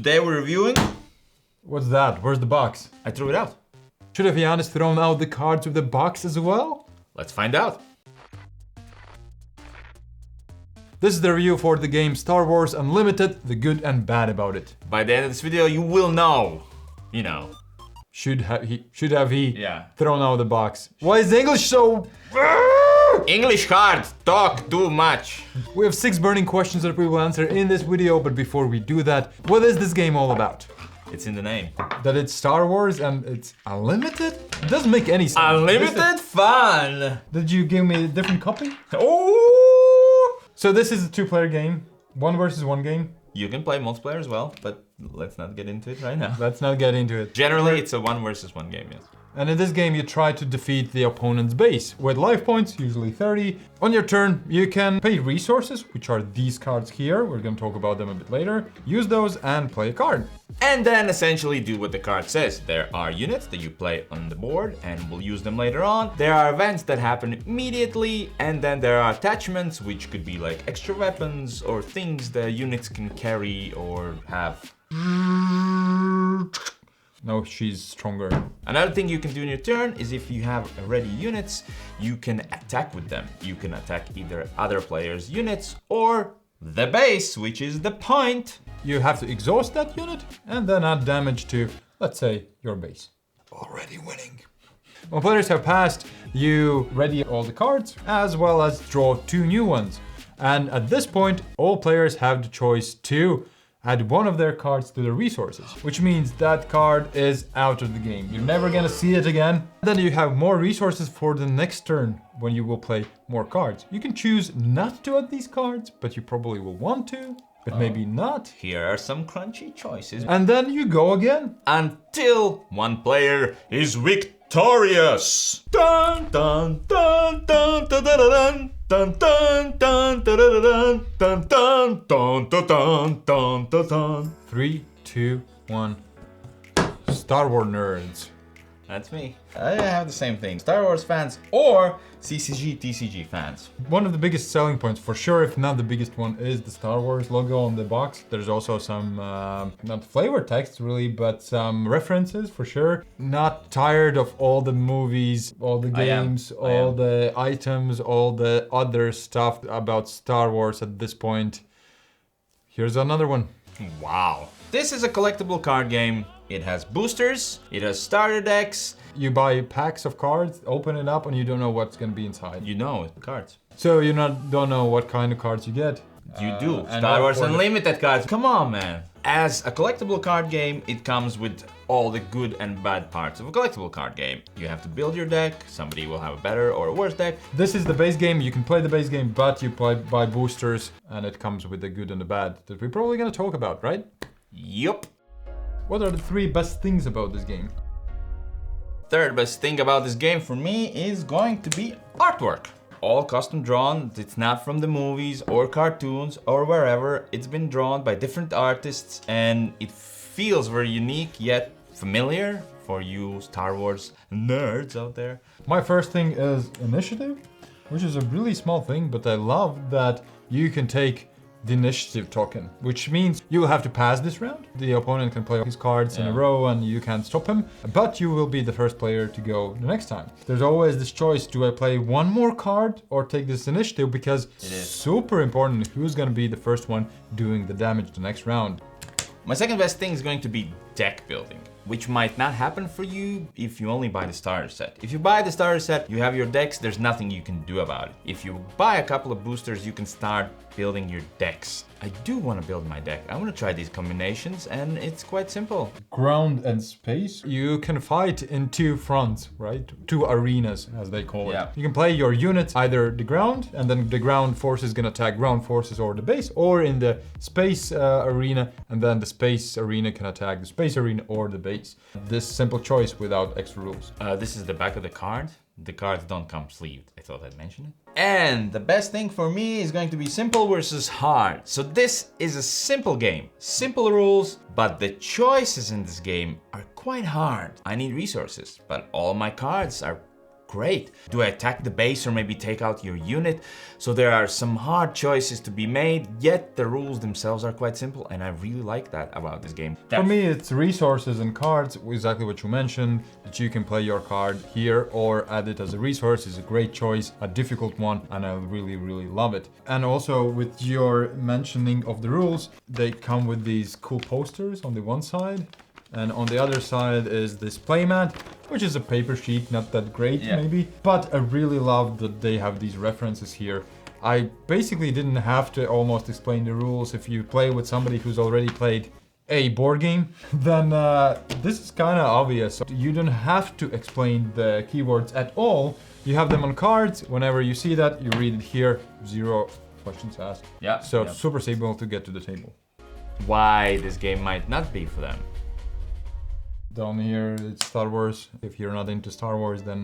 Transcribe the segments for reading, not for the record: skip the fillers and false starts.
Today we're reviewing... What's that? Where's the box? I threw it out. Should have Giannis thrown out the cards with the box as well? Let's find out. This is the review for the game Star Wars Unlimited, the good and bad about it. By the end of this video, you will know. You know. Should have he Yeah. thrown out the box. Why is English so... English hard. Talk too much. We have 6 burning questions that we will answer in this video, but before we do that, what is this game all about? It's in the name. That it's Star Wars and it's unlimited? It doesn't make any sense. Unlimited fun. Did you give me a different copy? Oh! So this is a 2-player game, 1 versus 1 game. You can play multiplayer as well, but let's not get into it right now. Let's not get into it. Generally, it's a 1 versus 1 game, yes. And in this game, you try to defeat the opponent's base with life points, usually 30. On your turn, you can pay resources, which are these cards here. We're going to talk about them a bit later. Use those and play a card. And then essentially do what the card says. There are units that you play on the board and we'll use them later on. There are events that happen immediately, and then there are attachments, which could be like extra weapons or things the units can carry or have. No, she's stronger. Another thing you can do in your turn is if you have ready units, you can attack with them. You can attack either other players' units or the base, which is the point. You have to exhaust that unit and then add damage to, let's say, your base. Already winning. When players have passed, you ready all the cards as well as draw 2 new ones. And at this point, all players have the choice to add one of their cards to the resources, which means that card is out of the game. You're never gonna see it again. Then you have more resources for the next turn when you will play more cards. You can choose not to add these cards, but you probably will want to, but maybe not. Here are some crunchy choices. And then you go again. Until one player is victorious. Dun dun dun dun dun dun dun. Dun dun dun dun dun dun dun dun dun dun dun dun. 3, 2, 1. Star Wars nerds. That's me. I have the same thing. Star Wars fans or CCG, TCG fans. One of the biggest selling points, for sure, if not the biggest one, is the Star Wars logo on the box. There's also some, not flavor text really, but some references for sure. Not tired of all the movies, all the games, all the items, all the other stuff about Star Wars at this point. Here's another one. Wow. This is a collectible card game. It has boosters, it has starter decks. You buy packs of cards, open it up, and you don't know what's gonna be inside. You know it, cards. So you don't know what kind of cards you get. You do. Star Wars Unlimited cards. Come on, man. As a collectible card game, it comes with all the good and bad parts of a collectible card game. You have to build your deck. Somebody will have a better or a worse deck. This is the base game. You can play the base game, but you buy boosters, and it comes with the good and the bad that we're probably gonna talk about, right? Yup. What are the 3 best things about this game? Third best thing about this game for me is going to be artwork. All custom drawn. It's not from the movies or cartoons or wherever. It's been drawn by different artists and it feels very unique yet familiar for you Star Wars nerds out there. My first thing is initiative, which is a really small thing, but I love that you can take the initiative token, which means you'll have to pass this round. The opponent can play his cards in a row and you can't stop him, but you will be the first player to go the next time. There's always this choice, do I play one more card or take this initiative, because it's super important who's gonna be the first one doing the damage the next round. My second best thing is going to be deck building, which might not happen for you if you only buy the starter set. If you buy the starter set, you have your decks, there's nothing you can do about it. If you buy a couple of boosters, you can start building your decks. I do want to build my deck. I want to try these combinations and it's quite simple. Ground and space. You can fight in 2 fronts, right? 2 arenas, as they call it. Yeah. You can play your units either the ground, and then the ground force is gonna attack ground forces or the base, or in the space arena, and then the space arena can attack the space arena or the base. This simple choice without extra rules. This is the back of the card. The cards don't come sleeved. I thought I'd mention it. And the best thing for me is going to be simple versus hard. So this is a simple game. Simple rules, but the choices in this game are quite hard. I need resources, but all my cards are great. Do I attack the base or maybe take out your unit? So there are some hard choices to be made, yet the rules themselves are quite simple, and I really like that about this game. For me, it's resources and cards, exactly what you mentioned, that you can play your card here or add it as a resource is a great choice, a difficult one, and I really, really love it. And also with your mentioning of the rules, they come with these cool posters on the one side. And on the other side is this playmat, which is a paper sheet, not that great maybe. But I really love that they have these references here. I basically didn't have to almost explain the rules. If you play with somebody who's already played a board game, then this is kind of obvious. You don't have to explain the keywords at all. You have them on cards. Whenever you see that, you read it here. 0 questions asked. Yeah. So super simple to get to the table. Why this game might not be for them. Down here it's Star Wars. If you're not into Star Wars, then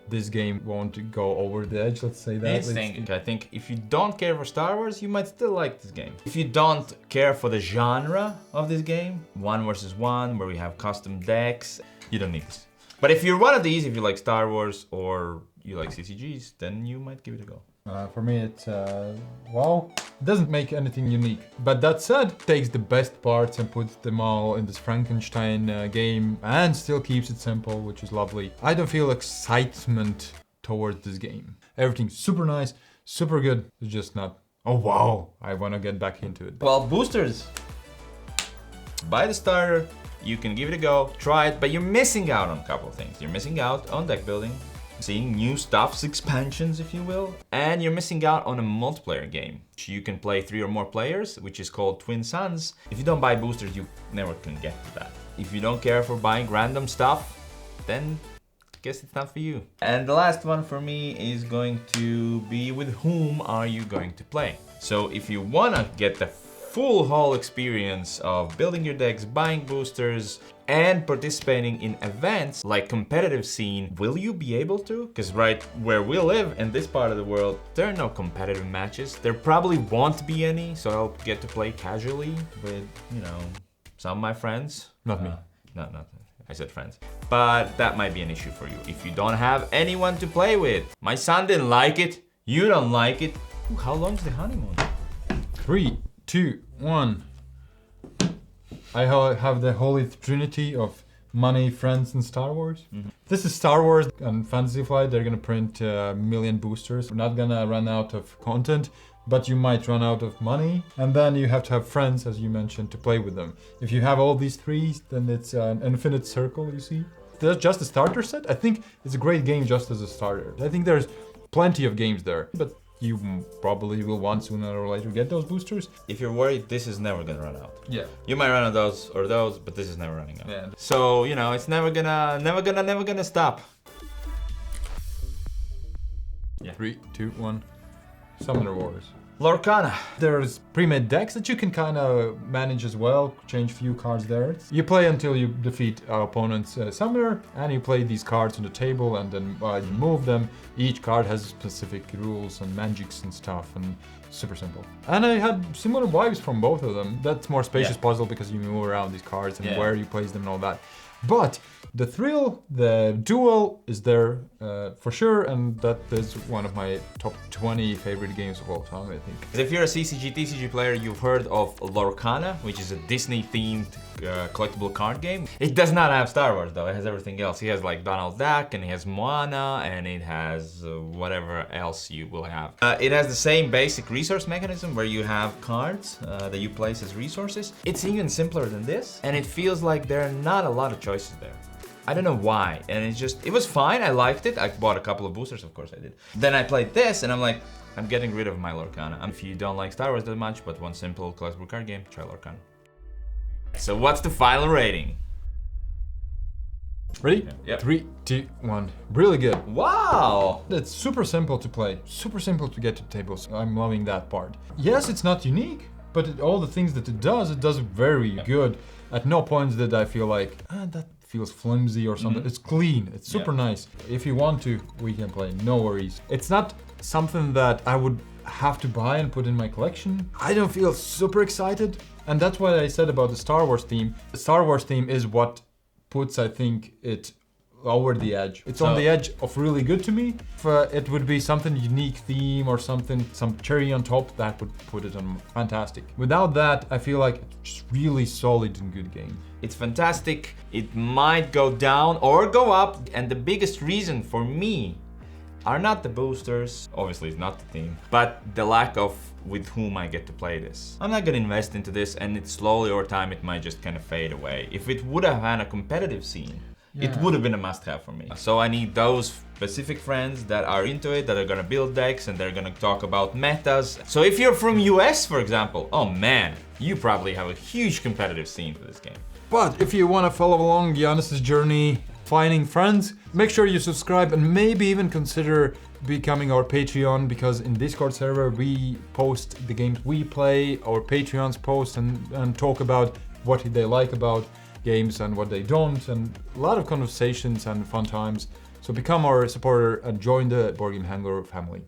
this game won't go over the edge, let's say that. I think if you don't care for Star Wars, you might still like this game. If you don't care for the genre of this game, 1 versus 1, where we have custom decks, you don't need this. But if you're one of these, if you like Star Wars or you like CCGs, then you might give it a go. For me, it's, well, it doesn't make anything unique. But that said, takes the best parts and puts them all in this Frankenstein game and still keeps it simple, which is lovely. I don't feel excitement towards this game. Everything's super nice, super good. It's just not, oh wow, I want to get back into it. Well, boosters. Buy the starter, you can give it a go, try it, but you're missing out on a couple of things. You're missing out on deck building, seeing new stuffs, expansions if you will, and you're missing out on a multiplayer game. You can play 3 or more players, which is called Twin Suns. If you don't buy boosters, you never can get to that. If you don't care for buying random stuff, then I guess it's not for you. And the last one for me is going to be with whom are you going to play? So if you wanna get the full haul experience of building your decks, buying boosters, and participating in events like competitive scene, will you be able to? Because right where we live in this part of the world, there are no competitive matches. There probably won't be any, so I'll get to play casually with, you know, some of my friends. Not me. No, not I said friends. But that might be an issue for you if you don't have anyone to play with. My son didn't like it. You don't like it. Ooh, how long's the honeymoon? 3, 2, 1. I have the holy trinity of money, friends, and Star Wars. This is Star Wars and Fantasy Flight. They're gonna print a million boosters. We're not gonna run out of content, but you might run out of money. And then you have to have friends, as you mentioned, to play with them. If you have all these 3, then it's an infinite circle, you see. There's just a starter set. I think it's a great game just as a starter. I think there's plenty of games there, but you probably will want sooner or later get those boosters. If you're worried, this is never gonna run out. Yeah. You might run out of those or those, but this is never running out. Yeah. So, you know, it's never gonna stop. Yeah. 3, 2, 1. Summoner Wars. Lorcana. There's pre-made decks that you can kind of manage as well, change few cards there. You play until you defeat our opponent's summoner, and you play these cards on the table, and then you move them. Each card has specific rules and magics and stuff, and super simple. And I had similar vibes from both of them. That's more spacious puzzle because you move around these cards and where you place them and all that. But the thrill, the duel is there for sure, and that is one of my top 20 favorite games of all time, I think. If you're a CCG, TCG player, you've heard of Lorcana, which is a Disney-themed collectible card game. It does not have Star Wars though, it has everything else. It has like Donald Duck, and it has Moana, and it has whatever else you will have. It has the same basic resource mechanism where you have cards that you place as resources. It's even simpler than this, and it feels like there are not a lot of choices there. I don't know why, and it was fine, I liked it. I bought a couple of boosters, of course I did. Then I played this, and I'm like, I'm getting rid of my Lorcana. If you don't like Star Wars that much, but one simple collectible card game, try Lorcana. So what's the final rating? Ready? Yep. 3, 2, 1. Really good. Wow! It's super simple to play, super simple to get to tables. I'm loving that part. Yes, it's not unique, but all the things that it does very good. At no point did I feel like, that feels flimsy or something. It's clean, it's super nice. If you want to, we can play, no worries. It's not something that I would have to buy and put in my collection. I don't feel super excited, and that's what I said about the Star Wars theme. The Star Wars theme is what puts, I think, it over the edge. It's on the edge of really good to me. If it would be something unique theme or something, some cherry on top, that would put it on fantastic. Without that, I feel like it's just really solid and good game. It's fantastic. It might go down or go up, and the biggest reason for me are not the boosters, obviously it's not the theme, but the lack of with whom I get to play this. I'm not gonna invest into this, and it slowly over time it might just kind of fade away. If it would have had a competitive scene, it would have been a must-have for me. So I need those specific friends that are into it, that are gonna build decks and they're gonna talk about metas. So if you're from US, for example, oh man, you probably have a huge competitive scene for this game. But if you want to follow along Giannis's journey finding friends, make sure you subscribe and maybe even consider becoming our Patreon, because in Discord server we post the games we play, our Patreons post and talk about what they like about games and what they don't, and a lot of conversations and fun times. So become our supporter and join the Board Game Hangover family.